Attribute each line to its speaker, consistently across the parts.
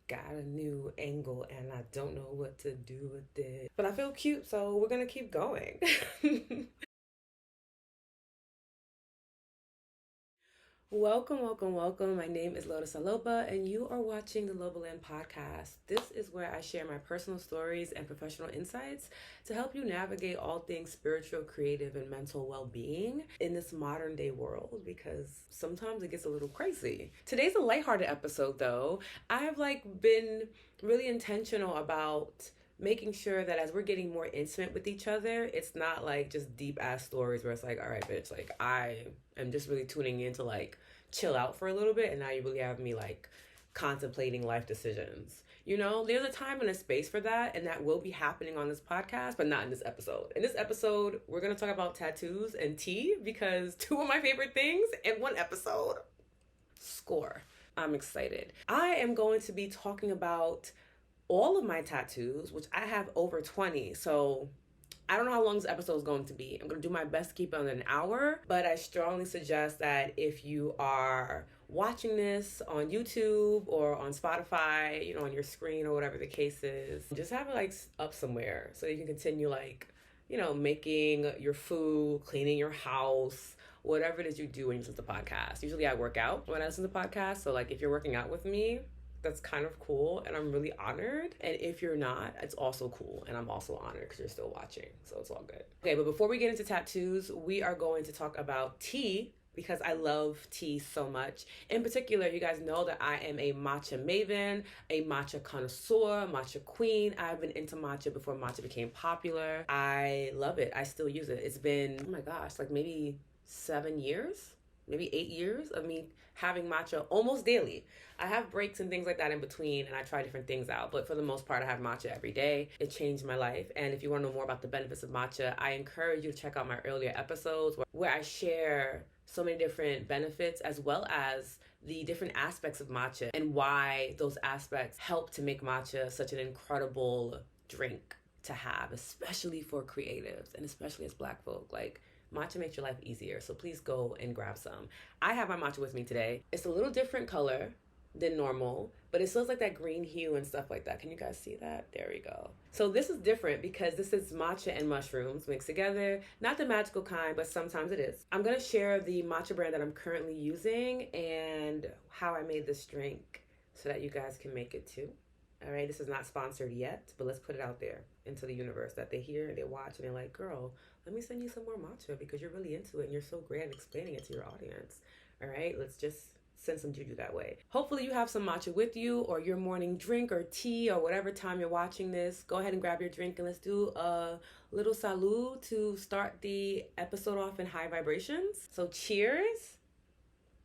Speaker 1: got a new angle and I don't know what to do with it. But I feel cute, so we're gonna keep going. Welcome, welcome, welcome. My name is Lotus Alopa, and you are watching the Lobaland Podcast. This is where I share my personal stories and professional insights to help you navigate all things spiritual, creative, and mental well being in this modern day world because sometimes it gets a little crazy. Today's a lighthearted episode, though. I've been really intentional about making sure that as we're getting more intimate with each other, it's not like just deep ass stories where it's like, all right, bitch, like I am just really tuning in to like chill out for a little bit, and now you really have me like contemplating life decisions. You know, there's a time and a space for that, and that will be happening on this podcast, but not in this episode. In this episode, we're gonna talk about tattoos and tea because two of my favorite things in one episode. Score. I'm excited. I am going to be talking about all of my tattoos, which I have over 20. So I don't know how long this episode is going to be. I'm going to do my best to keep it under an hour, but I strongly suggest that if you are watching this on YouTube or on Spotify, you know, on your screen or whatever the case is, just have it like up somewhere so you can continue like, you know, making your food, cleaning your house, whatever it is you do when you listen to podcast. Usually I work out when I listen to podcasts. So like if you're working out with me, that's kind of cool, and I'm really honored. And if you're not, it's also cool, and I'm also honored because you're still watching, so it's all good. Okay, but before we get into tattoos, we are going to talk about tea because I love tea so much. In particular, you guys know that I am a matcha maven, a matcha connoisseur, matcha queen. I've been into matcha before matcha became popular. I love it. I still use it. It's been, oh my gosh, like maybe 7 years, maybe 8 years of me having matcha almost daily. I have breaks and things like that in between, and I try different things out, but for the most part, I have matcha every day. It changed my life, and if you want to know more about the benefits of matcha, I encourage you to check out my earlier episodes where I share so many different benefits as well as the different aspects of matcha and why those aspects help to make matcha such an incredible drink to have, especially for creatives and especially as Black folk. Like, matcha makes your life easier, so please go and grab some. I have my matcha with me today. It's a little different color than normal, but it still has like that green hue and stuff like that. Can you guys see that? There we go. So this is different because this is matcha and mushrooms mixed together. Not the magical kind, but sometimes it is. I'm gonna share the matcha brand that I'm currently using and how I made this drink so that you guys can make it too. All right, this is not sponsored yet, but let's put it out there into the universe that they hear and they watch and they're like, girl, let me send you some more matcha because you're really into it and you're so great at explaining it to your audience. All right, let's just send some juju that way. Hopefully you have some matcha with you or your morning drink or tea or whatever time you're watching this. Go ahead and grab your drink and let's do a little salud to start the episode off in high vibrations. So cheers.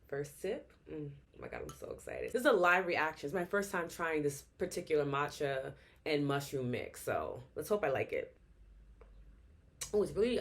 Speaker 1: First sip. Oh my God, I'm so excited. This is a live reaction. It's my first time trying this particular matcha and mushroom mix. So let's hope I like it. Oh, it's really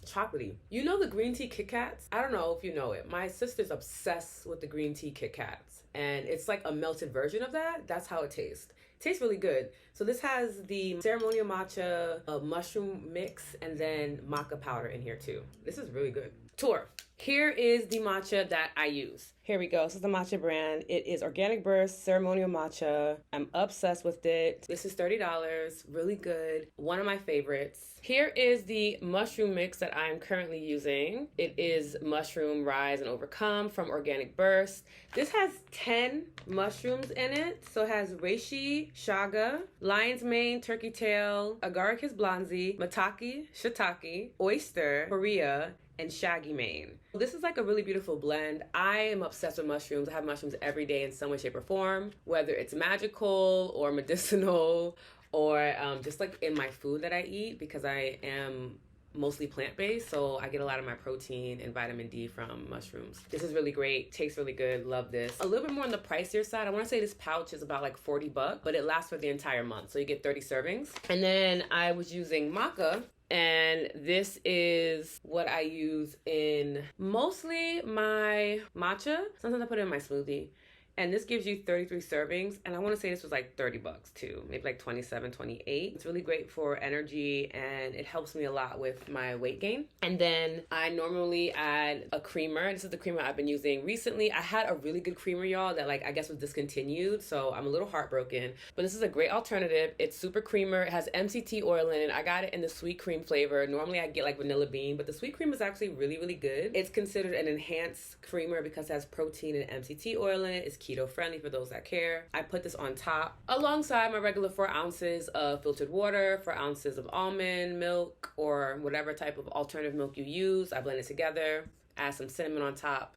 Speaker 1: chocolatey. You know the green tea Kit Kats? I don't know if you know it. My sister's obsessed with the green tea Kit Kats, and it's like a melted version of that. That's how it tastes. It tastes really good. So this has the ceremonial matcha mushroom mix and then maca powder in here too. This is really good. Tour. Here is the matcha that I use. Here we go. This is the matcha brand. It is Organic Burst Ceremonial Matcha. I'm obsessed with it. This is $30. Really good. One of my favorites. Here is the mushroom mix that I'm currently using. It is Mushroom Rise and Overcome from Organic Burst. This has 10 mushrooms in it. So it has reishi, chaga, lion's mane, turkey tail, agaricus blonzi, maitake, shiitake, oyster, korea, and shaggy mane. This is like a really beautiful blend. I am obsessed with mushrooms. I have mushrooms every day in some way, shape, or form, whether it's magical or medicinal or just like in my food that I eat because I am mostly plant-based, so I get a lot of my protein and vitamin D from mushrooms. This is really great. Tastes really good. Love this. A little bit more on the pricier side. I want to say this pouch is about like $40, but it lasts for the entire month. So you get 30 servings. And then I was using maca, and this is what I use in mostly my matcha. Sometimes I put it in my smoothie. And this gives you 33 servings. And I want to say this was like $30 too, maybe like 27, 28. It's really great for energy and it helps me a lot with my weight gain. And then I normally add a creamer. This is the creamer I've been using recently. I had a really good creamer, y'all, that like I guess was discontinued. So I'm a little heartbroken. But this is a great alternative. It's super creamer. It has MCT oil in it. I got it in the sweet cream flavor. Normally I get like vanilla bean, but the sweet cream is actually really, really good. It's considered an enhanced creamer because it has protein and MCT oil in it. It's keto friendly for those that care. I put this on top alongside my regular 4 ounces of filtered water, 4 ounces of almond milk, or whatever type of alternative milk you use. I blend it together, add some cinnamon on top.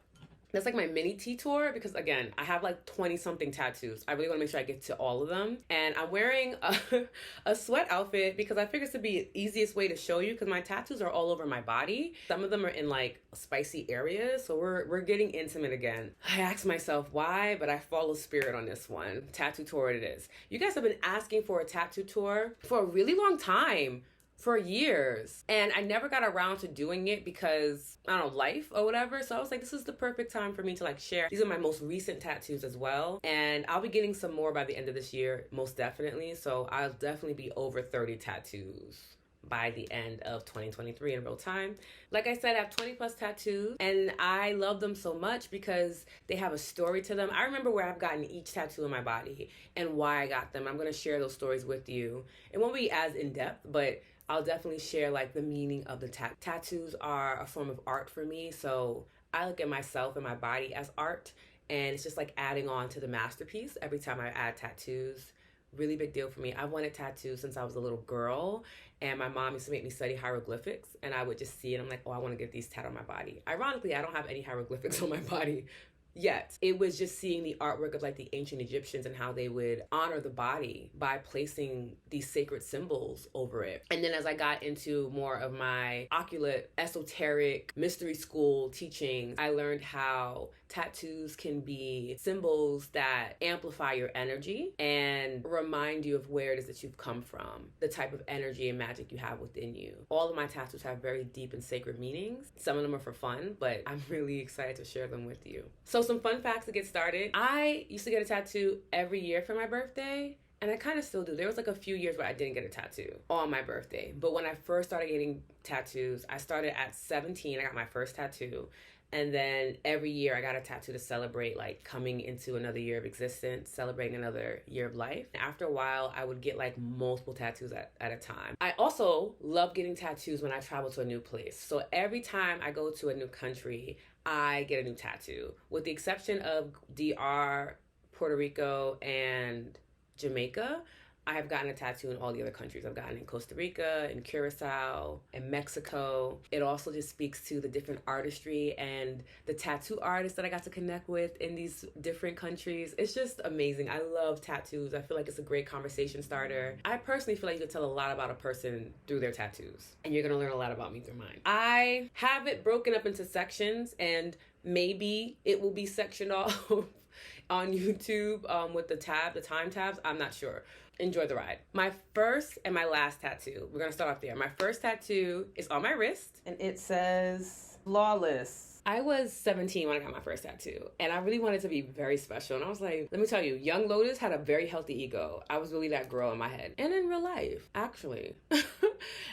Speaker 1: That's like my mini tea tour because, again, I have like 20 something tattoos. I really want to make sure I get to all of them. And I'm wearing a sweat outfit because I figured it's to be the easiest way to show you because my tattoos are all over my body. Some of them are in like spicy areas. So we're getting intimate again. I asked myself why, but I follow spirit on this one. Tattoo tour it is. You guys have been asking for a tattoo tour for a really long time. For years. And I never got around to doing it because, I don't know, life or whatever. So I was like, this is the perfect time for me to like share. These are my most recent tattoos as well. And I'll be getting some more by the end of this year, most definitely. So I'll definitely be over 30 tattoos by the end of 2023 in real time. Like I said, I have 20 plus tattoos and I love them so much because they have a story to them. I remember where I've gotten each tattoo in my body and why I got them. I'm going to share those stories with you. It won't be as in depth, but I'll definitely share like the meaning of the tattoos are a form of art for me. So I look at myself and my body as art and it's just like adding on to the masterpiece every time I add tattoos. Really big deal for me. I've wanted tattoos since I was a little girl and my mom used to make me study hieroglyphics and I would just see it. I'm like, oh, I want to get these tatted on my body. Ironically, I don't have any hieroglyphics on my body yet. It was just seeing the artwork of like the ancient Egyptians and how they would honor the body by placing these sacred symbols over it. And then as I got into more of my occult, esoteric, mystery school teaching, I learned how tattoos can be symbols that amplify your energy and remind you of where it is that you've come from, the type of energy and magic you have within you. All of my tattoos have very deep and sacred meanings. Some of them are for fun, but I'm really excited to share them with you. So some fun facts to get started. I used to get a tattoo every year for my birthday. And I kind of still do. There was like a few years where I didn't get a tattoo on my birthday. But when I first started getting tattoos, I started at 17. I got my first tattoo. And then every year I got a tattoo to celebrate like coming into another year of existence, celebrating another year of life. After a while, I would get like multiple tattoos at a time. I also love getting tattoos when I travel to a new place. So every time I go to a new country, I get a new tattoo. With the exception of DR, Puerto Rico, and Jamaica, I have gotten a tattoo in all the other countries. I've gotten in Costa Rica, in Curacao, in Mexico. It also just speaks to the different artistry and the tattoo artists that I got to connect with in these different countries. It's just amazing. I love tattoos. I feel like it's a great conversation starter. I personally feel like you can tell a lot about a person through their tattoos. And you're going to learn a lot about me through mine. I have it broken up into sections and maybe it will be sectioned off on YouTube with the time tabs. I'm not sure. Enjoy the ride. My first and my last tattoo. We're going to start off there. My first tattoo is on my wrist and it says flawless. I was 17 when I got my first tattoo and I really wanted to be very special. And I was like, let me tell you, young Lotus had a very healthy ego. I was really that girl in my head and in real life, actually.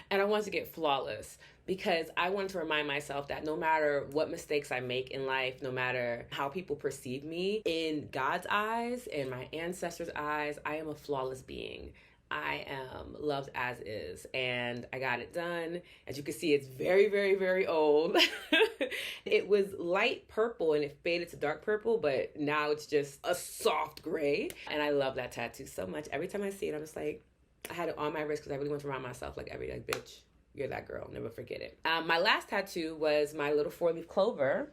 Speaker 1: And I wanted to get flawless because I wanted to remind myself that no matter what mistakes I make in life, no matter how people perceive me, in God's eyes and my ancestors' eyes, I am a flawless being. I am loved as is, and I got it done. As you can see, it's very, very, very old. It was light purple and it faded to dark purple, but now it's just a soft gray. And I love that tattoo so much. Every time I see it, I'm just like, I had it on my wrist because I really want to remind myself, like, bitch, you're that girl. Never forget it. My last tattoo was my little 4-leaf clover.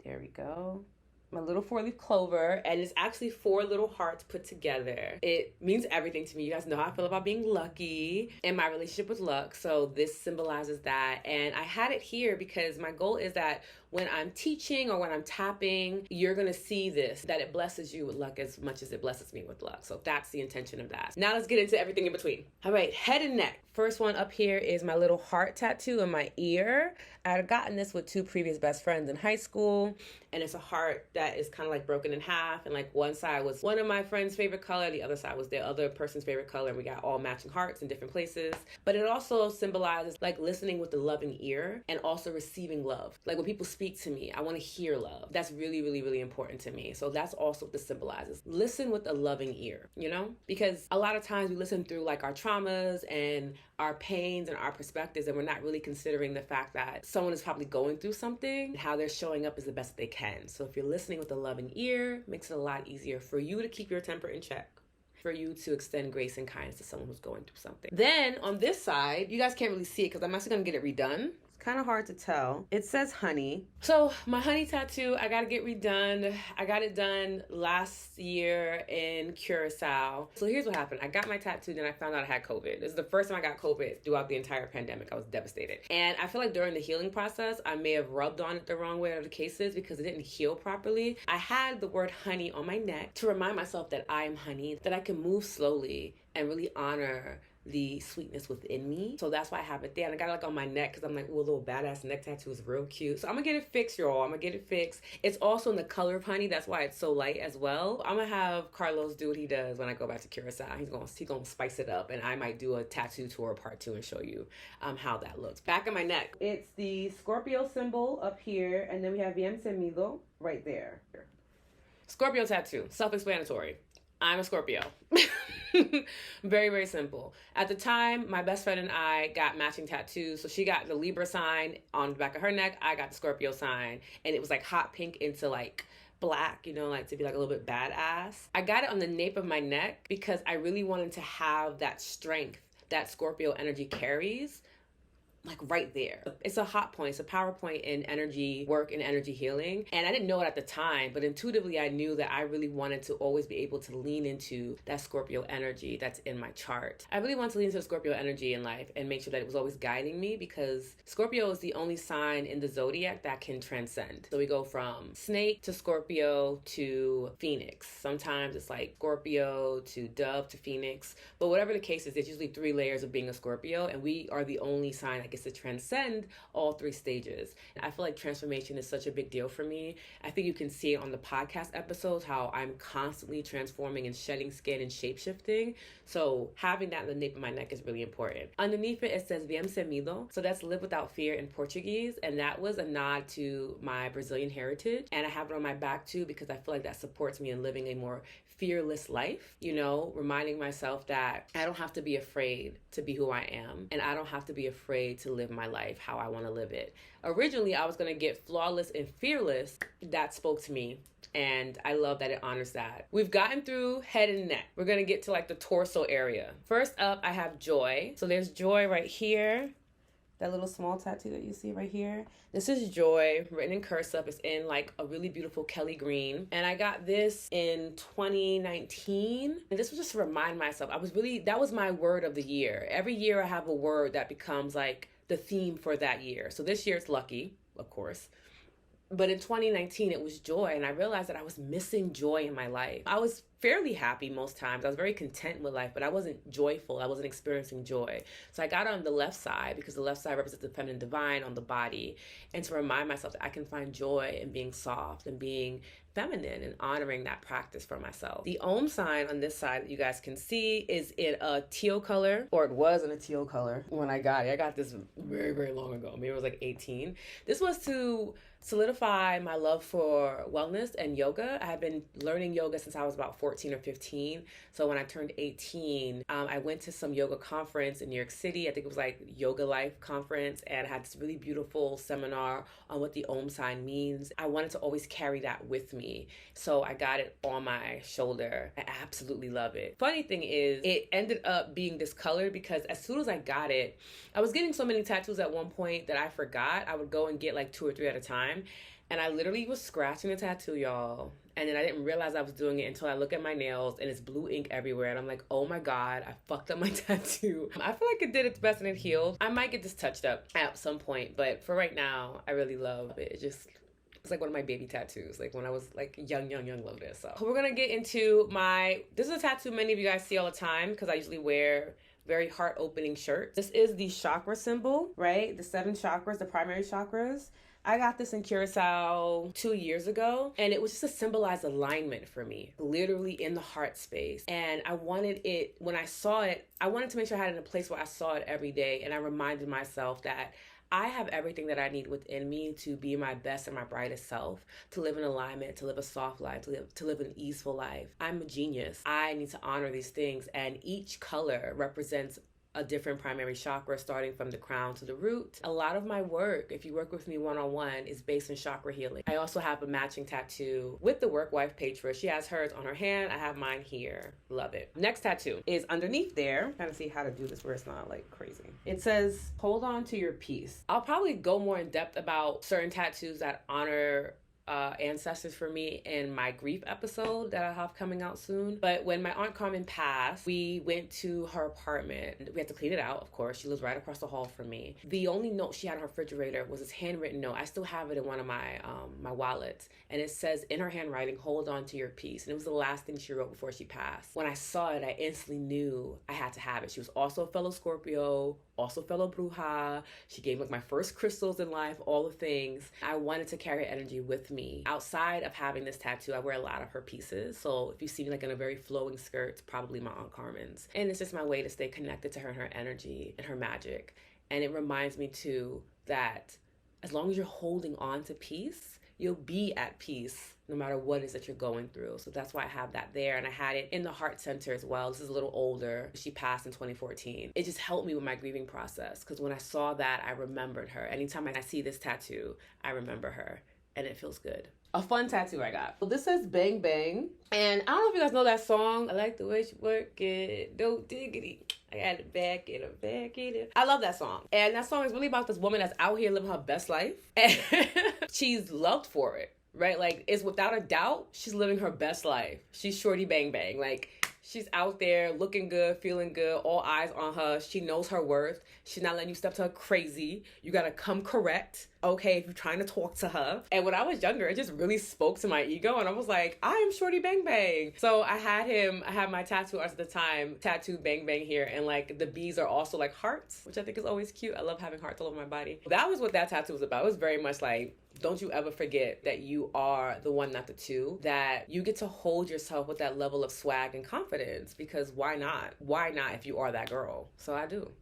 Speaker 1: There we go. My little 4-leaf clover, and it's actually 4 little hearts put together. It means everything to me. You guys know how I feel about being lucky and my relationship with luck, so this symbolizes that. And I had it here because my goal is that when I'm teaching or when I'm tapping, you're going to see this, that it blesses you with luck as much as it blesses me with luck. So that's the intention of that. Now let's get into everything in between. All right, head and neck. First one up here is my little heart tattoo in my ear. I had gotten this with 2 previous best friends in high school, and it's a heart that is kind of like broken in half, and like one side was one of my friend's favorite color, the other side was the other person's favorite color, and we got all matching hearts in different places. But it also symbolizes like listening with the loving ear and also receiving love. Like when people speak to me, I want to hear love. That's really, really, really important to me. So that's also what this symbolizes. Listen with a loving ear, you know? Because a lot of times we listen through like our traumas and our pains and our perspectives, and we're not really considering the fact that someone is probably going through something and how they're showing up is the best they can. So if you're listening with a loving ear, it makes it a lot easier for you to keep your temper in check, for you to extend grace and kindness to someone who's going through something. Then on this side, you guys can't really see it because I'm actually gonna get it redone. Kind of hard to tell. It says honey. So my honey tattoo, I got to get redone. I got it done last year in Curacao. So here's what happened. I got my tattoo, then I found out I had COVID. This is the first time I got COVID throughout the entire pandemic. I was devastated. And I feel like during the healing process, I may have rubbed on it the wrong way, or the case is, because it didn't heal properly. I had the word honey on my neck to remind myself that I am honey, that I can move slowly and really honor the sweetness within me. So that's why I have it there. And I got it like on my neck because I'm like, oh, a little badass neck tattoo is real cute. So I'm gonna get it fixed, y'all. I'm gonna get it fixed. It's also in the color of honey. That's why it's so light as well. I'm gonna have Carlos do what he does when I go back to Curacao. He's gonna spice it up, and I might do a tattoo tour part 2 and show you how that looks. Back of my neck, it's the Scorpio symbol up here, and then we have Bien Semido right there. Scorpio tattoo, self-explanatory. I'm a Scorpio. Very, very simple. At the time, my best friend and I got matching tattoos. So she got the Libra sign on the back of her neck. I got the Scorpio sign. And it was like hot pink into like black, you know, like to be like a little bit badass. I got it on the nape of my neck because I really wanted to have that strength that Scorpio energy carries, like right there. It's a hot point. It's a power point in energy work and energy healing. And I didn't know it at the time, but intuitively I knew that I really wanted to always be able to lean into that Scorpio energy that's in my chart. I really wanted to lean into the Scorpio energy in life and make sure that it was always guiding me, because Scorpio is the only sign in the zodiac that can transcend. So we go from snake to Scorpio to Phoenix. Sometimes it's like Scorpio to dove to Phoenix. But whatever the case is, there's usually 3 layers of being a Scorpio, and we are the only sign that gets to transcend all 3 stages. And I feel like transformation is such a big deal for me. I think you can see it on the podcast episodes how I'm constantly transforming and shedding skin and shape-shifting. So having that in the nape of my neck is really important. Underneath it, it says Bien Semido. So that's live without fear in Portuguese. And that was a nod to my Brazilian heritage. And I have it on my back too because I feel like that supports me in living a more fearless life, you know, reminding myself that I don't have to be afraid to be who I am, and I don't have to be afraid to live my life how I want to live it. Originally, I was going to get flawless and fearless. That spoke to me, and I love that it honors that. We've gotten through head and neck. We're going to get to like the torso area. First up, I have joy. So there's joy right here. That little small tattoo that you see right here. This is joy, written in cursive. It's in like a really beautiful Kelly green. And I got this in 2019. And this was just to remind myself, that was my word of the year. Every year I have a word that becomes like the theme for that year. So this year it's lucky, of course. But in 2019, it was joy. And I realized that I was missing joy in my life. I was fairly happy most times. I was very content with life, but I wasn't joyful. I wasn't experiencing joy. So I got on the left side because the left side represents the feminine divine on the body. And to remind myself that I can find joy in being soft and being feminine and honoring that practice for myself. The Om sign on this side that you guys can see is in a teal color, or it was in a teal color when I got it. I got this very, very long ago. Maybe it was like 18. This was to solidify my love for wellness and yoga. I had been learning yoga since I was about 14 or 15. So when I turned 18, I went to some yoga conference in New York City. I think it was like Yoga Life conference, and I had this really beautiful seminar on what the Om sign means. I wanted to always carry that with me. So I got it on my shoulder. I absolutely love it. Funny thing is, it ended up being discolored because as soon as I got it, I was getting so many tattoos at one point that I forgot. I would go and get like 2 or 3 at a time. And I literally was scratching the tattoo, y'all. And then I didn't realize I was doing it until I look at my nails and it's blue ink everywhere. And I'm like, oh my God, I fucked up my tattoo. I feel like it did its best and it healed. I might get this touched up at some point, but for right now, I really love it. It's like one of my baby tattoos, like when I was like young Lotus. So we're gonna get into this is a tattoo many of you guys see all the time because I usually wear very heart-opening shirts. This is the chakra symbol, right? The 7 chakras, the primary chakras. I got this in Curacao 2 years ago, and it was just to symbolize alignment for me, literally in the heart space. And I wanted it, when I saw it, I wanted to make sure I had it in a place where I saw it every day, and I reminded myself that I have everything that I need within me to be my best and my brightest self, to live in alignment, to live a soft life, to live an easeful life. I'm a genius. I need to honor these things, and each color represents a different primary chakra, starting from the crown to the root. A lot of my work, if you work with me one-on-one, is based in chakra healing. I also have a matching tattoo with the work wife page for her. She has hers on her hand. I have mine here. Love it. Next tattoo is underneath there. I'm trying to see how to do this where it's not like crazy. It says, hold on to your peace. I'll probably go more in depth about certain tattoos that honor ancestors for me in my grief episode that I have coming out soon. But when my Aunt Carmen passed, we went to her apartment. We had to clean it out, of course. She lives right across the hall from me. The only note she had on her refrigerator was this handwritten note. I still have it in one of my my wallets. And it says in her handwriting, hold on to your peace. And it was the last thing she wrote before she passed. When I saw it, I instantly knew I had to have it. She was also a fellow Scorpio, also fellow Bruja. She gave me like my first crystals in life, all the things. I wanted to carry her energy with me. Outside of having this tattoo, I wear a lot of her pieces. So if you see me like in a very flowing skirt, it's probably my Aunt Carmen's. And it's just my way to stay connected to her and her energy and her magic. And it reminds me too that as long as you're holding on to peace, you'll be at peace no matter what it is that you're going through. So that's why I have that there. And I had it in the heart center as well. This is a little older. She passed in 2014. It just helped me with my grieving process because when I saw that, I remembered her. Anytime I see this tattoo, I remember her. And it feels good. A fun tattoo I got. So this says Bang Bang. And I don't know if you guys know that song. I like the way she work it. Don't diggity. I got it back in a back in it. I love that song. And that song is really about this woman that's out here living her best life. And she's loved for it, right? Like, it's without a doubt, she's living her best life. She's Shorty Bang Bang. Like, she's out there looking good, feeling good, all eyes on her. She knows her worth. She's not letting you step to her crazy. You gotta come correct, okay, if you're trying to talk to her. And when I was younger, it just really spoke to my ego. And I was like, I am Shorty Bang Bang. So I had my tattoo artist at the time, tattooed Bang Bang here. And like the bees are also like hearts, which I think is always cute. I love having hearts all over my body. That was what that tattoo was about. It was very much like, don't you ever forget that you are the one, not the two, that you get to hold yourself with that level of swag and confidence, because why not? Why not if you are that girl? So I do.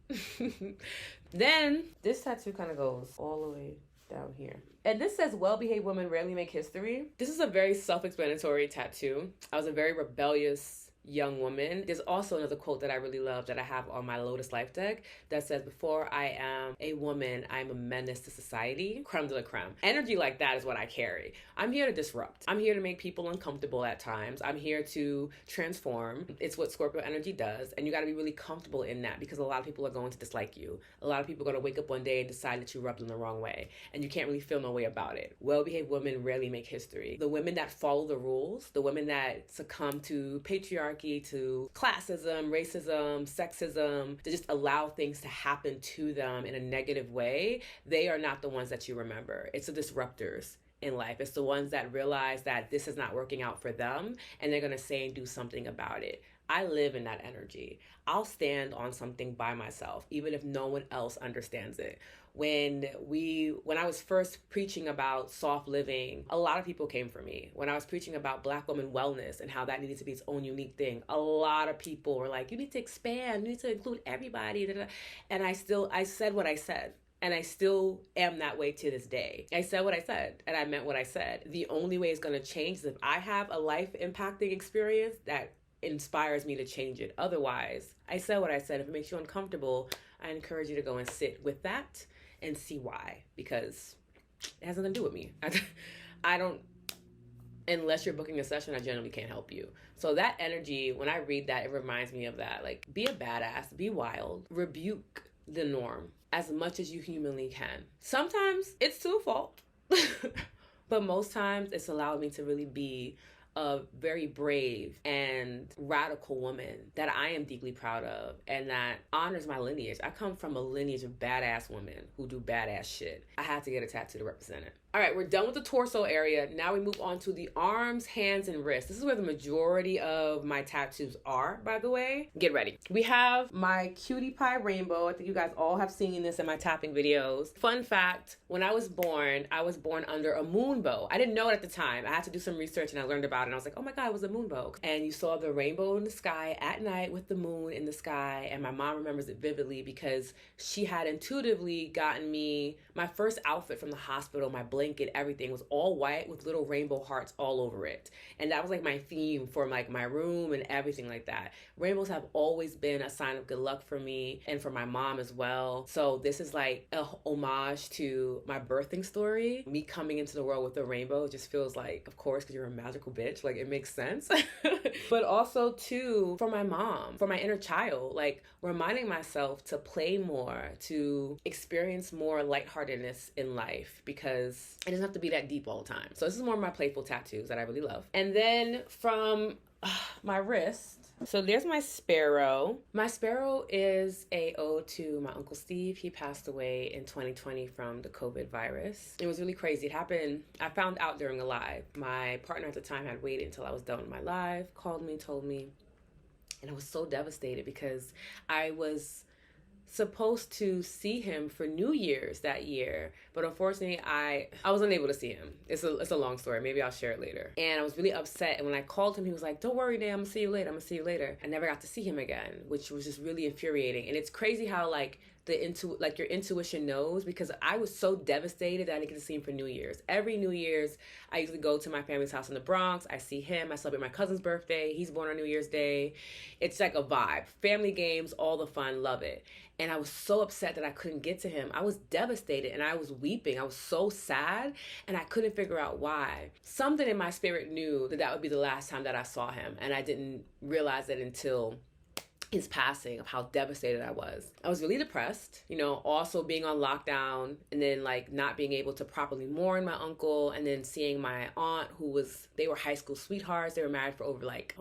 Speaker 1: Then this tattoo kind of goes all the way down here. And this says, well-behaved women rarely make history. This is a very self-explanatory tattoo. I was a very rebellious young woman. There's also another quote that I really love that I have on my Lotus Life deck that says, before I am a woman, I'm a menace to society. Creme de la creme. Energy like that is what I carry. I'm here to disrupt. I'm here to make people uncomfortable at times. I'm here to transform. It's what Scorpio energy does. And you got to be really comfortable in that, because a lot of people are going to dislike you. A lot of people are going to wake up one day and decide that you rubbed them the wrong way. And you can't really feel no way about it. Well-behaved women rarely make history. The women that follow the rules, the women that succumb to patriarchy, to classism, racism, sexism, to just allow things to happen to them in a negative way, they are not the ones that you remember. It's the disruptors in life. It's the ones that realize that this is not working out for them, and they're going to say and do something about it. I live in that energy. I'll stand on something by myself, even if no one else understands it. When I was first preaching about soft living, a lot of people came for me. When I was preaching about Black women wellness and how that needed to be its own unique thing, a lot of people were like, you need to expand, you need to include everybody. And I said what I said. And I still am that way to this day. I said what I said, and I meant what I said. The only way it's going to change is if I have a life-impacting experience that inspires me to change it. Otherwise, I said what I said. If it makes you uncomfortable, I encourage you to go and sit with that and see why, because it has nothing to do with me. I don't, unless you're booking a session, I generally can't help you. So that energy, when I read that, it reminds me of that. Like, be a badass, be wild, rebuke the norm as much as you humanly can. Sometimes it's to a fault, but most times it's allowed me to really be a very brave and radical woman that I am deeply proud of and that honors my lineage. I come from a lineage of badass women who do badass shit. I had to get a tattoo to represent it. All right, we're done with the torso area. Now we move on to the arms, hands, and wrists. This is where the majority of my tattoos are, by the way. Get ready. We have my cutie pie rainbow. I think you guys all have seen this in my tapping videos. Fun fact, when I was born under a moon bow. I didn't know it at the time. I had to do some research and I learned about it and I was like, oh my God, it was a moon bow. And you saw the rainbow in the sky at night with the moon in the sky. And my mom remembers it vividly because she had intuitively gotten me my first outfit from the hospital, my blanket, everything was all white with little rainbow hearts all over it. And that was like my theme for like my room and everything like that. Rainbows have always been a sign of good luck for me and for my mom as well. So this is like a homage to my birthing story. Me coming into the world with a rainbow just feels like, of course, because you're a magical bitch, like it makes sense. But also too, for my mom, for my inner child, like reminding myself to play more, to experience more lightheartedness in life because it doesn't have to be that deep all the time. So this is more of my playful tattoos that I really love. And then from my wrist, so there's my sparrow. My sparrow is a ode to my Uncle Steve. He passed away in 2020 from the COVID virus. It was really crazy. It happened, I found out during a live. My partner at the time had waited until I was done with my live, called me, told me, and I was so devastated because I was supposed to see him for New Year's that year, but unfortunately I was unable to see him. It's a long story. Maybe I'll share it later. And I was really upset. And when I called him, he was like, "Don't worry, Day, I'm gonna see you later. I'm gonna see you later." I never got to see him again, which was just really infuriating. And it's crazy how like your intuition knows, because I was so devastated that I didn't get to see him for New Year's. Every New Year's, I usually go to my family's house in the Bronx. I see him. I celebrate my cousin's birthday. He's born on New Year's Day. It's like a vibe. Family games, all the fun, love it. And I was so upset that I couldn't get to him. I was devastated and I was weeping. I was so sad and I couldn't figure out why. Something in my spirit knew that that would be the last time that I saw him. And I didn't realize it until his passing, of how devastated I was. I was really depressed, also being on lockdown and then like not being able to properly mourn my uncle, and then seeing my aunt they were high school sweethearts. They were married for over like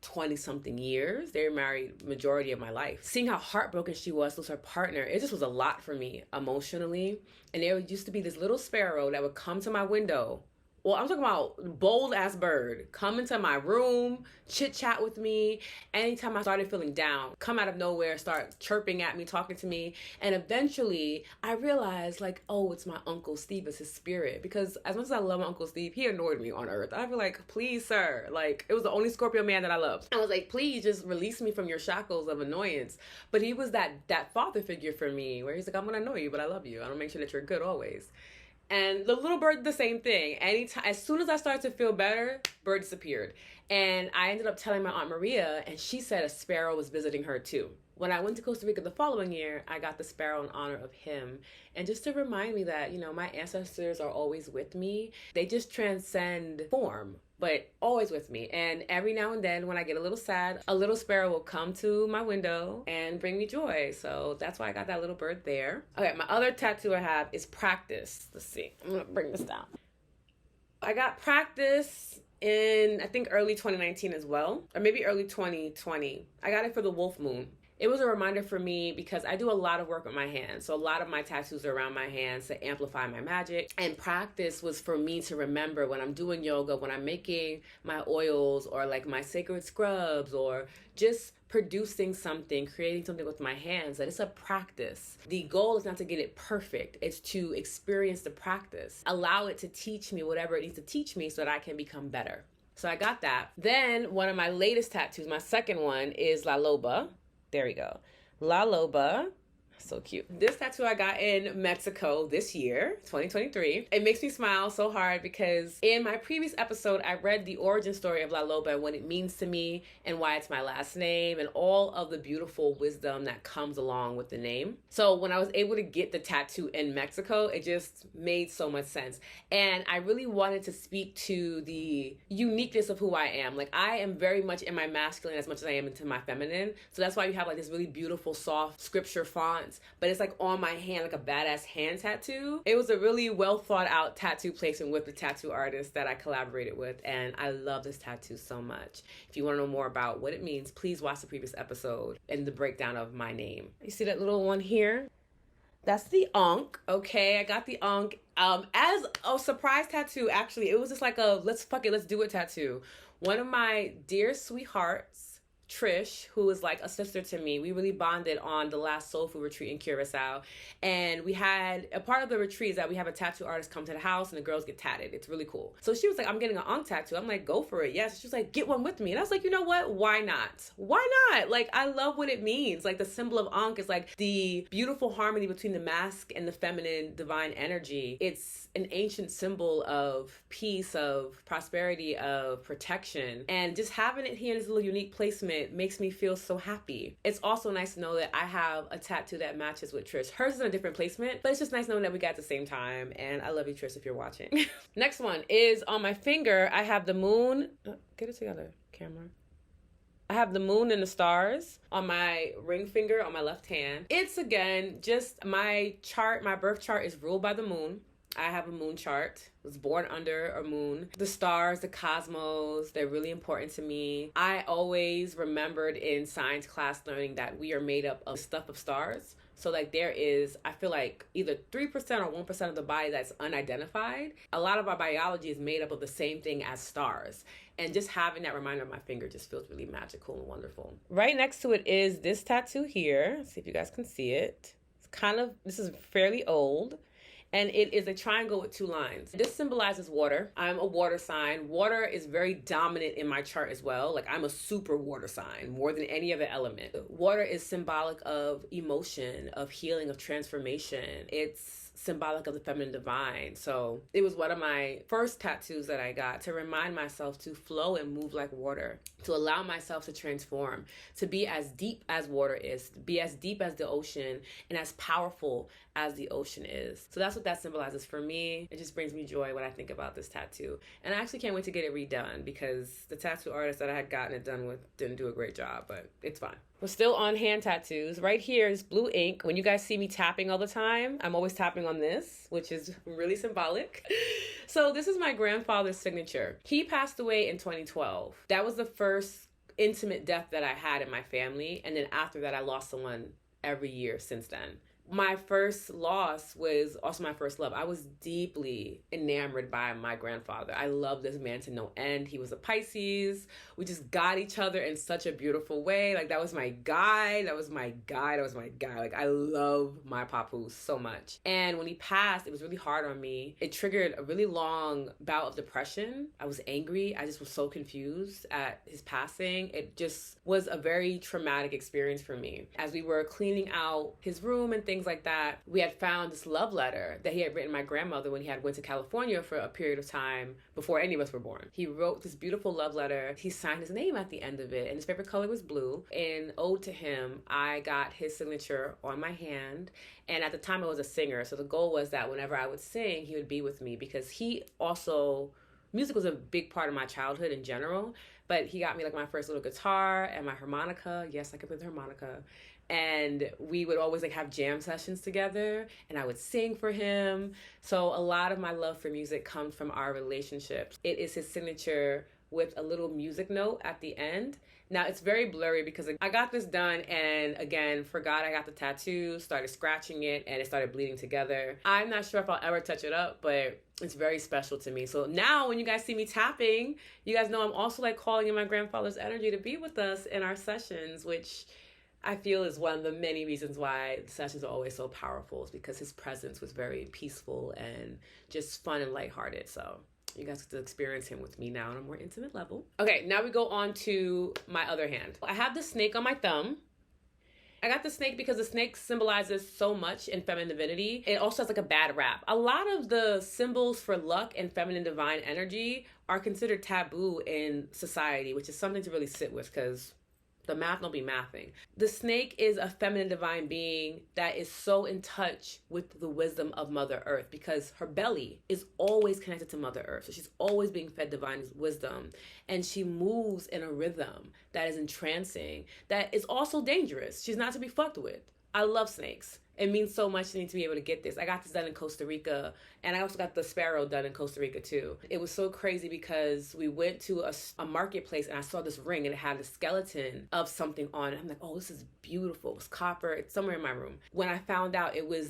Speaker 1: 20 something years. They were married majority of my life. Seeing how heartbroken she was, lose her partner, it just was a lot for me emotionally. And there used to be this little sparrow that would come to my window. Well, I'm talking about bold ass bird, come into my room, chit chat with me. Anytime I started feeling down, come out of nowhere, start chirping at me, talking to me. And eventually I realized like, oh, it's my Uncle Steve, it's his spirit. Because as much as I love my Uncle Steve, he annoyed me on earth. I'd be like, please, sir. Like, it was the only Scorpio man that I loved. I was like, please just release me from your shackles of annoyance. But he was that father figure for me where he's like, I'm gonna annoy you, but I love you. I don't make sure that you're good always. And the little bird did the same thing. As soon as I started to feel better, bird disappeared. And I ended up telling my Aunt Maria, and she said a sparrow was visiting her too. When I went to Costa Rica the following year, I got the sparrow in honor of him. And just to remind me that, my ancestors are always with me. They just transcend form, but always with me. And every now and then when I get a little sad, a little sparrow will come to my window and bring me joy. So that's why I got that little bird there. Okay, my other tattoo I have is practice. Let's see. I'm gonna bring this down. I got practice in, I think, early 2019 as well, or maybe early 2020. I got it for the wolf moon. It was a reminder for me because I do a lot of work with my hands. So a lot of my tattoos are around my hands to amplify my magic. And practice was for me to remember when I'm doing yoga, when I'm making my oils or like my sacred scrubs or just producing something, creating something with my hands, that it's a practice. The goal is not to get it perfect. It's to experience the practice. Allow it to teach me whatever it needs to teach me so that I can become better. So I got that. Then one of my latest tattoos, my second one, is La Loba. There we go. La Loba. So cute. This tattoo I got in Mexico this year, 2023. It makes me smile so hard because in my previous episode, I read the origin story of La Loba and what it means to me and why it's my last name and all of the beautiful wisdom that comes along with the name. So when I was able to get the tattoo in Mexico, it just made so much sense. And I really wanted to speak to the uniqueness of who I am. Like, I am very much in my masculine as much as I am into my feminine. So that's why you have like this really beautiful, soft scripture font once, but it's like on my hand, like a badass hand tattoo. It was a really well thought out tattoo placement with the tattoo artist that I collaborated with, and I love this tattoo so much. If you want to know more about what it means, please watch the previous episode and the breakdown of my name. You see that little one here? That's the Ankh. Okay, I got the Ankh as a surprise tattoo. Actually, it was just like a let's do it tattoo. One of my dear sweethearts, Trish, who is like a sister to me, we really bonded on the last soul food retreat in Curacao. And we had a part of the retreat is that we have a tattoo artist come to the house and the girls get tatted. It's really cool. So she was like, I'm getting an Ankh tattoo. I'm like, go for it. Yes. She was like, get one with me. And I was like, you know what? Why not? Why not? Like, I love what it means. Like, the symbol of Ankh is like the beautiful harmony between the masculine and the feminine divine energy. It's an ancient symbol of peace, of prosperity, of protection. And just having it here in this little unique placement makes me feel so happy. It's also nice to know that I have a tattoo that matches with Trish. Hers is in a different placement, but it's just nice knowing that we got the same time. And I love you, Trish, if you're watching. Next one is on my finger. I have the moon. Get it together, camera. I have the moon and the stars on my ring finger on my left hand. It's, again, just my chart. My birth chart is ruled by the moon. I have a moon chart. I was born under a moon. The stars, the cosmos, they're really important to me. I always remembered in science class learning that we are made up of stuff of stars. So like there is, I feel like either 3% or 1% of the body that's unidentified. A lot of our biology is made up of the same thing as stars. And just having that reminder on my finger just feels really magical and wonderful. Right next to it is this tattoo here. Let's see if you guys can see it. It's kind of, this is fairly old. And it is a triangle with 2 lines. This symbolizes water. I'm a water sign. Water is very dominant in my chart as well. Like, I'm a super water sign, more than any other element. Water is symbolic of emotion, of healing, of transformation. It's symbolic of the feminine divine. So it was one of my first tattoos that I got to remind myself to flow and move like water, to allow myself to transform, to be as deep as water is, to be as deep as the ocean, and as powerful as the ocean is. So that's what that symbolizes for me. It just brings me joy when I think about this tattoo. And I actually can't wait to get it redone because the tattoo artist that I had gotten it done with didn't do a great job, but it's fine. We're still on hand tattoos. Right here is blue ink. When you guys see me tapping all the time, I'm always tapping on this, which is really symbolic. So this is my grandfather's signature. He passed away in 2012. That was the first intimate death that I had in my family. And then after that, I lost someone every year since then. My first loss was also my first love. I was deeply enamored by my grandfather. I love this man to no end. He was a Pisces. We just got each other in such a beautiful way. Like, that was my guy. That was my guy. That was my guy. Like, I love my papu so much. And when he passed, it was really hard on me. It triggered a really long bout of depression. I was angry. I just was so confused at his passing. It just was a very traumatic experience for me. As we were cleaning out his room and things like that, we had found this love letter that he had written my grandmother when he had went to California for a period of time before any of us were born. He wrote this beautiful love letter. He signed his name at the end of it, and his favorite color was blue. In ode to him, I got his signature on my hand. And at the time, I was a singer, so the goal was that whenever I would sing, he would be with me, because he also, music was a big part of my childhood in general, but he got me like my first little guitar and my harmonica. Yes, I could play the harmonica. And we would always like have jam sessions together, and I would sing for him. So a lot of my love for music comes from our relationship. It is his signature with a little music note at the end. Now, it's very blurry because I got this done and, again, forgot I got the tattoo, started scratching it, and it started bleeding together. I'm not sure if I'll ever touch it up, but it's very special to me. So now when you guys see me tapping, you guys know I'm also like calling in my grandfather's energy to be with us in our sessions, which I feel is one of the many reasons why the sessions are always so powerful, is because his presence was very peaceful and just fun and lighthearted. So you guys get to experience him with me now on a more intimate level. Okay, now we go on to my other hand. I have the snake on my thumb. I got the snake because the snake symbolizes so much in feminine divinity. It also has like a bad rap. A lot of the symbols for luck and feminine divine energy are considered taboo in society, which is something to really sit with, because the math don't be mathing. The snake is a feminine divine being that is so in touch with the wisdom of Mother Earth, because her belly is always connected to Mother Earth. So she's always being fed divine wisdom. And she moves in a rhythm that is entrancing, that is also dangerous. She's not to be fucked with. I love snakes. It means so much to me to be able to get this. I got this done in Costa Rica, and I also got the sparrow done in Costa Rica too. It was so crazy because we went to a marketplace, and I saw this ring, and it had a skeleton of something on it. I'm like, oh, this is beautiful. It's copper. It's somewhere in my room. When I found out there was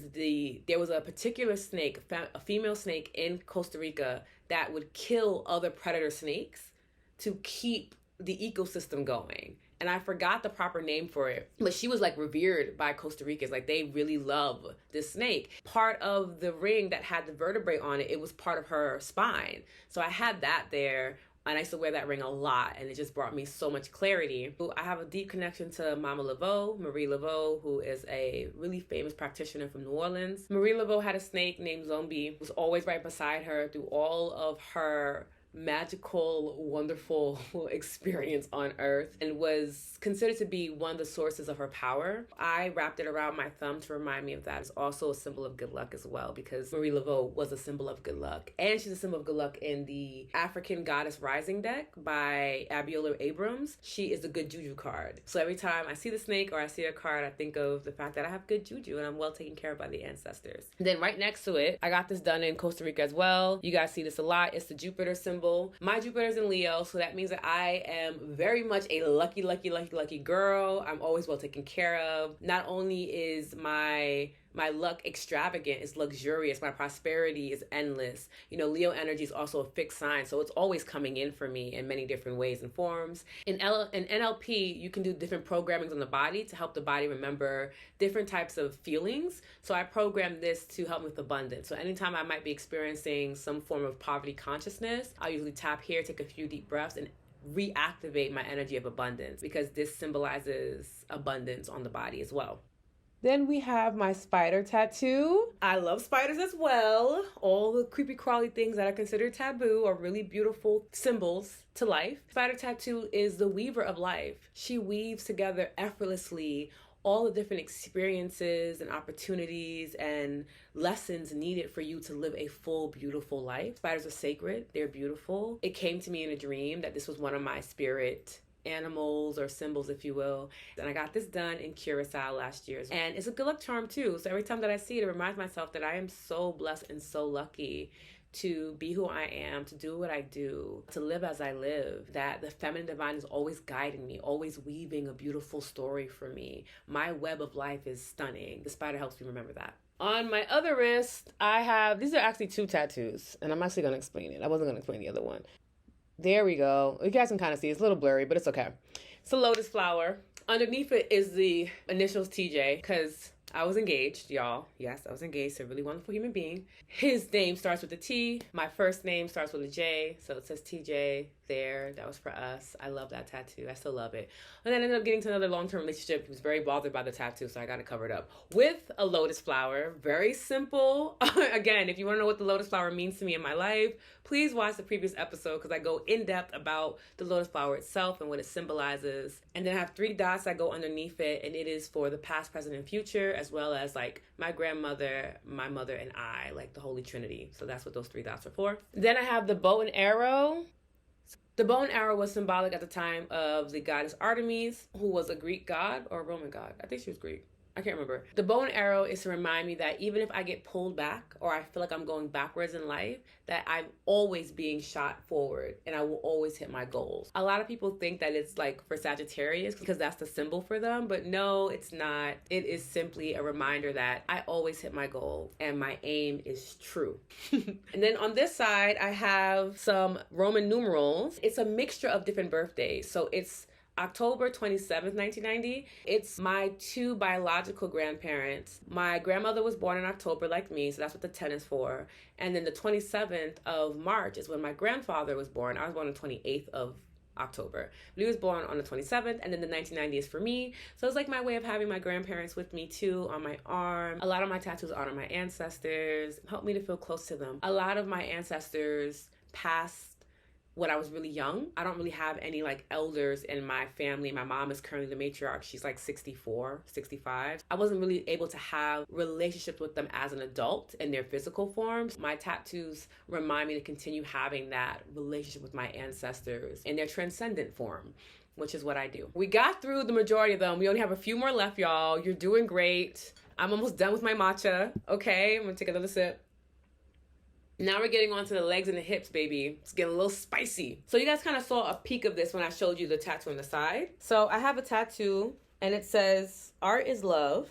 Speaker 1: a particular snake, a female snake in Costa Rica that would kill other predator snakes to keep the ecosystem going. And I forgot the proper name for it, but she was like revered by Costa Ricans. Like, they really love this snake. Part of the ring that had the vertebrae on it, it was part of her spine. So I had that there, and I used to wear that ring a lot, and it just brought me so much clarity. I have a deep connection to Mama Laveau, Marie Laveau, who is a really famous practitioner from New Orleans. Marie Laveau had a snake named Zombie, was always right beside her through all of her magical, wonderful experience on earth, and was considered to be one of the sources of her power. I wrapped it around my thumb to remind me of that. It's also a symbol of good luck as well, because Marie Laveau was a symbol of good luck. And she's a symbol of good luck in the African Goddess Rising deck by Abiola Abrams. She is the good juju card. So every time I see the snake or I see a card, I think of the fact that I have good juju and I'm well taken care of by the ancestors. And then right next to it, I got this done in Costa Rica as well. You guys see this a lot. It's the Jupiter symbol. My Jupiter's in Leo, so that means that I am very much a lucky girl. I'm always well taken care of. Not only is my luck extravagant, it's luxurious. My prosperity is endless. You know, Leo energy is also a fixed sign, so it's always coming in for me in many different ways and forms. In NLP, you can do different programmings on the body to help the body remember different types of feelings. So I program this to help me with abundance. So anytime I might be experiencing some form of poverty consciousness, I'll usually tap here, take a few deep breaths, and reactivate my energy of abundance, because this symbolizes abundance on the body as well. Then we have my spider tattoo. I love spiders as well. All the creepy crawly things that are considered taboo are really beautiful symbols to life. Spider tattoo is the weaver of life. She weaves together effortlessly all the different experiences and opportunities and lessons needed for you to live a full, beautiful life. Spiders are sacred. They're beautiful. It came to me in a dream that this was one of my spirit animals or symbols, if you will. And I got this done in Curacao last year. And it's a good luck charm too. So every time that I see it, it reminds myself that I am so blessed and so lucky to be who I am, to do what I do, to live as I live, that the feminine divine is always guiding me, always weaving a beautiful story for me. My web of life is stunning. The spider helps me remember that. On my other wrist, these are actually 2 tattoos, and I'm actually going to explain it. I wasn't going to explain the other one. There we go. You guys can kind of see. It's a little blurry, but it's okay. It's a lotus flower. Underneath it is the initials TJ, because I was engaged, y'all. Yes, I was engaged to a really wonderful human being. His name starts with a T. My first name starts with a J, so it says TJ there. That was for us. I love that tattoo. I still love it. And then I ended up getting to another long-term relationship. He was very bothered by the tattoo, so I got it covered up with a lotus flower. Very simple. Again, if you want to know what the lotus flower means to me in my life, please watch the previous episode, because I go in depth about the lotus flower itself and what it symbolizes. And then I have 3 dots that go underneath it, and it is for the past, present, and future, as well as like my grandmother, my mother, and I, like the Holy Trinity. So that's what those 3 dots are for. Then I have the bow and arrow. The bow and arrow was symbolic at the time of the goddess Artemis, who was a Greek god or a Roman god. I think she was Greek. I can't remember. The bow and arrow is to remind me that even if I get pulled back or I feel like I'm going backwards in life, that I'm always being shot forward and I will always hit my goals. A lot of people think that it's like for Sagittarius because that's the symbol for them, but no, it's not. It is simply a reminder that I always hit my goal and my aim is true. And then on this side, I have some Roman numerals. It's a mixture of different birthdays. So it's October 27th, 1990. It's my 2 biological grandparents. My grandmother was born in October like me, so that's what the 10 is for. And then the 27th of March is when my grandfather was born. I was born on the 28th of October. But he was born on the 27th, and then the 1990 is for me. So it's like my way of having my grandparents with me too on my arm. A lot of my tattoos honor my ancestors, help me to feel close to them. A lot of my ancestors passed when I was really young. I don't really have any like elders in my family. My mom is currently the matriarch. She's like 64, 65. I wasn't really able to have relationships with them as an adult in their physical forms. My tattoos remind me to continue having that relationship with my ancestors in their transcendent form. which is what I do. We got through the majority of them. We only have a few more left, y'all. You're doing great. I'm almost done with my matcha. Okay, I'm gonna take another sip. Now we're getting onto the legs and the hips, baby. It's getting a little spicy. So you guys kind of saw a peek of this when I showed you the tattoo on the side. So I have a tattoo and it says, art is love.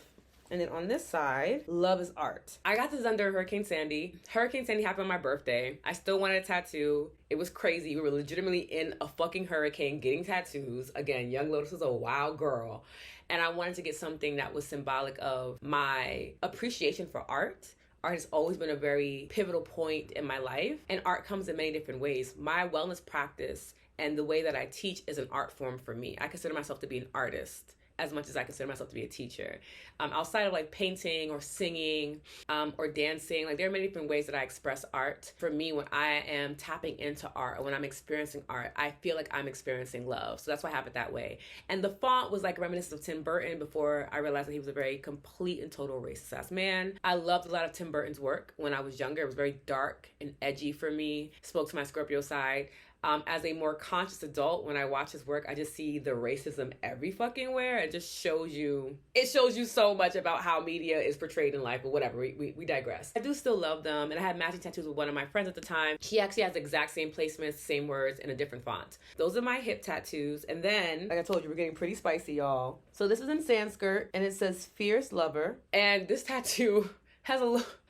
Speaker 1: And then on this side, love is art. I got this under Hurricane Sandy. Hurricane Sandy happened on my birthday. I still wanted a tattoo. It was crazy. We were legitimately in a fucking hurricane getting tattoos. Again, young Lotus was a wild girl. And I wanted to get something that was symbolic of my appreciation for art. Art has always been a very pivotal point in my life, and art comes in many different ways. My wellness practice and the way that I teach is an art form for me. I consider myself to be an artist as much as I consider myself to be a teacher. Outside of like painting or singing or dancing, like there are many different ways that I express art. For me, when I am tapping into art or when I'm experiencing art, I feel like I'm experiencing love. So that's why I have it that way. And the font was like reminiscent of Tim Burton before I realized that he was a very complete and total racist ass man. I loved a lot of Tim Burton's work when I was younger. It was very dark and edgy for me. Spoke to my Scorpio side. As a more conscious adult, when I watch his work, I just see the racism every fucking where. It just shows you so much about how media is portrayed in life, but whatever, we digress. I do still love them, and I had matching tattoos with one of my friends at the time. She actually has the exact same placements, same words, in a different font. Those are my hip tattoos, and then, like I told you, we're getting pretty spicy, y'all. So this is in Sanskrit, and it says fierce lover, and this tattoo has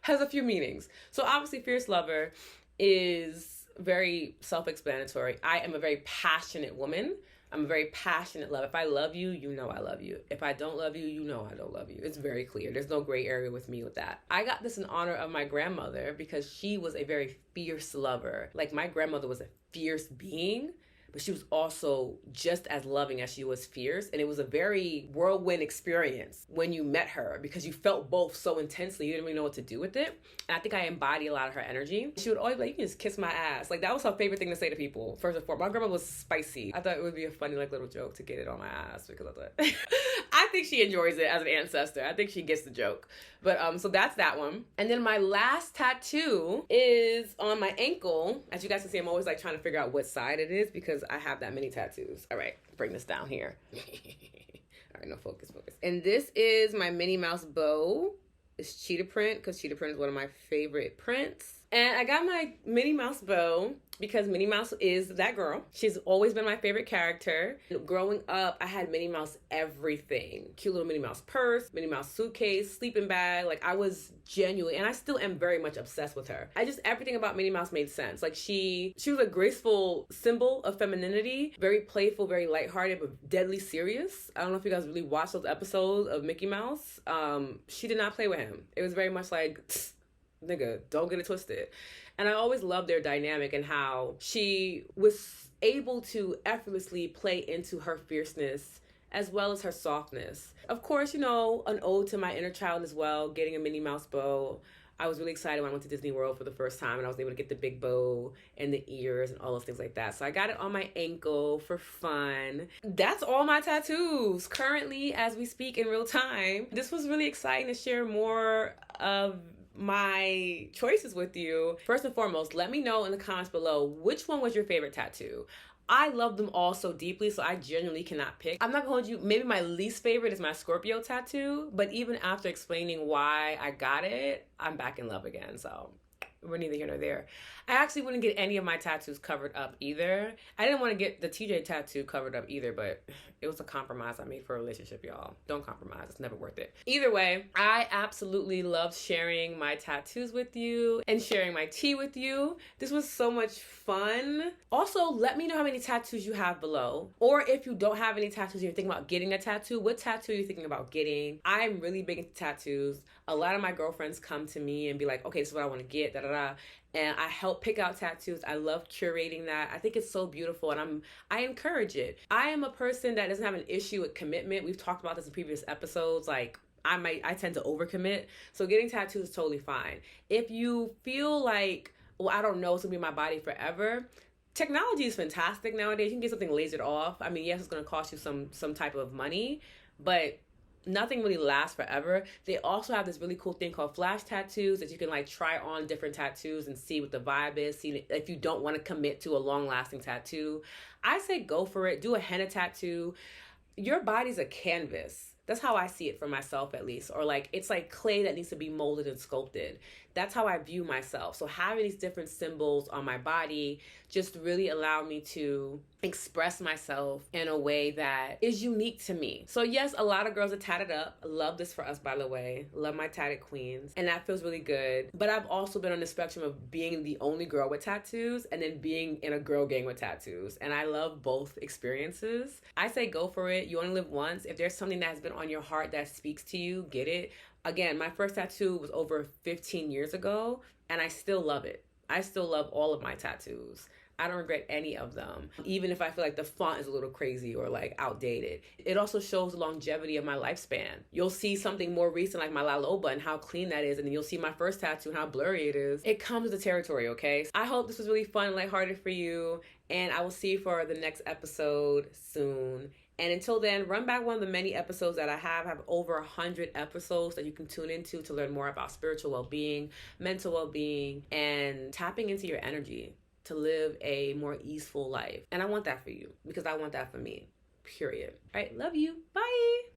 Speaker 1: a few meanings. So obviously, fierce lover is very self-explanatory. I am a very passionate woman. I'm a very passionate love. If I love you, you know I love you. If I don't love you, you know I don't love you. It's very clear. There's no gray area with me with that. I got this in honor of my grandmother because she was a very fierce lover. Like my grandmother was a fierce being, but she was also just as loving as she was fierce. And it was a very whirlwind experience when you met her because you felt both so intensely, you didn't really know what to do with it. And I think I embody a lot of her energy. She would always be like, you can just kiss my ass. Like that was her favorite thing to say to people. First and foremost, my grandma was spicy. I thought it would be a funny like little joke to get it on my ass because I thought, I think she enjoys it as an ancestor. I think she gets the joke. But so that's that one. And then my last tattoo is on my ankle. As you guys can see, I'm always like trying to figure out what side it is because I have that many tattoos. All right, bring this down here. All right, no, focus. And this is my Minnie Mouse bow. It's cheetah print because cheetah print is one of my favorite prints. And I got my Minnie Mouse bow because Minnie Mouse is that girl. She's always been my favorite character. Growing up, I had Minnie Mouse everything. Cute little Minnie Mouse purse, Minnie Mouse suitcase, sleeping bag. Like I was genuine, and I still am very much obsessed with her. Everything about Minnie Mouse made sense. Like she was a graceful symbol of femininity, very playful, very lighthearted, but deadly serious. I don't know if you guys really watched those episodes of Mickey Mouse. She did not play with him. It was very much like, nigga, don't get it twisted. And I always loved their dynamic and how she was able to effortlessly play into her fierceness as well as her softness. Of course, you know, an ode to my inner child as well, getting a Minnie Mouse bow. I was really excited when I went to Disney World for the first time and I was able to get the big bow and the ears and all those things like that. So I got it on my ankle for fun. That's all my tattoos currently as we speak in real time. This was really exciting to share more of my choices with you. First and foremost, let me know in the comments below which one was your favorite tattoo. I love them all so deeply, so I genuinely cannot pick. I'm not gonna hold you, maybe my least favorite is my Scorpio tattoo, but even after explaining why I got it, I'm back in love again, so we're neither here nor there. I actually wouldn't get any of my tattoos covered up either. I didn't want to get the TJ tattoo covered up either, but it was a compromise I made for a relationship, y'all. Don't compromise. It's never worth it. Either way, I absolutely love sharing my tattoos with you and sharing my tea with you. This was so much fun. Also, let me know how many tattoos you have below. Or if you don't have any tattoos and you're thinking about getting a tattoo, what tattoo are you thinking about getting? I'm really big into tattoos. A lot of my girlfriends come to me and be like, okay, this is what I want to get, and I help pick out tattoos. I love curating that. I think it's so beautiful, and I encourage it. I am a person that doesn't have an issue with commitment. We've talked about this in previous episodes. Like I tend to overcommit, so getting tattoos is totally fine. If you feel like, well, I don't know, it's gonna be my body forever. Technology is fantastic nowadays. You can get something lasered off. I mean, yes, it's gonna cost you some type of money, but nothing really lasts forever. They also have this really cool thing called flash tattoos that you can like try on different tattoos and see what the vibe is. See if you don't want to commit to a long lasting tattoo. I say go for it. Do a henna tattoo. Your body's a canvas. That's how I see it for myself, at least. Or like, it's like clay that needs to be molded and sculpted. That's how I view myself. So having these different symbols on my body just really allowed me to express myself in a way that is unique to me. So yes, a lot of girls are tatted up. I love this for us, by the way. Love my tatted queens. And that feels really good. But I've also been on the spectrum of being the only girl with tattoos and then being in a girl gang with tattoos. And I love both experiences. I say go for it. You only live once. If there's something that has been on your heart that speaks to you, get it. Again, my first tattoo was over 15 years ago, and I still love it. I still love all of my tattoos. I don't regret any of them, even if I feel like the font is a little crazy or like outdated. It also shows the longevity of my lifespan. You'll see something more recent like my La Loba and how clean that is, and then you'll see my first tattoo and how blurry it is. It comes with the territory, okay? I hope this was really fun and lighthearted for you, and I will see you for the next episode soon. And until then, run back one of the many episodes that I have over 100 episodes that you can tune into to learn more about spiritual well-being, mental well-being, and tapping into your energy to live a more easeful life. And I want that for you because I want that for me, period. All right, love you. Bye.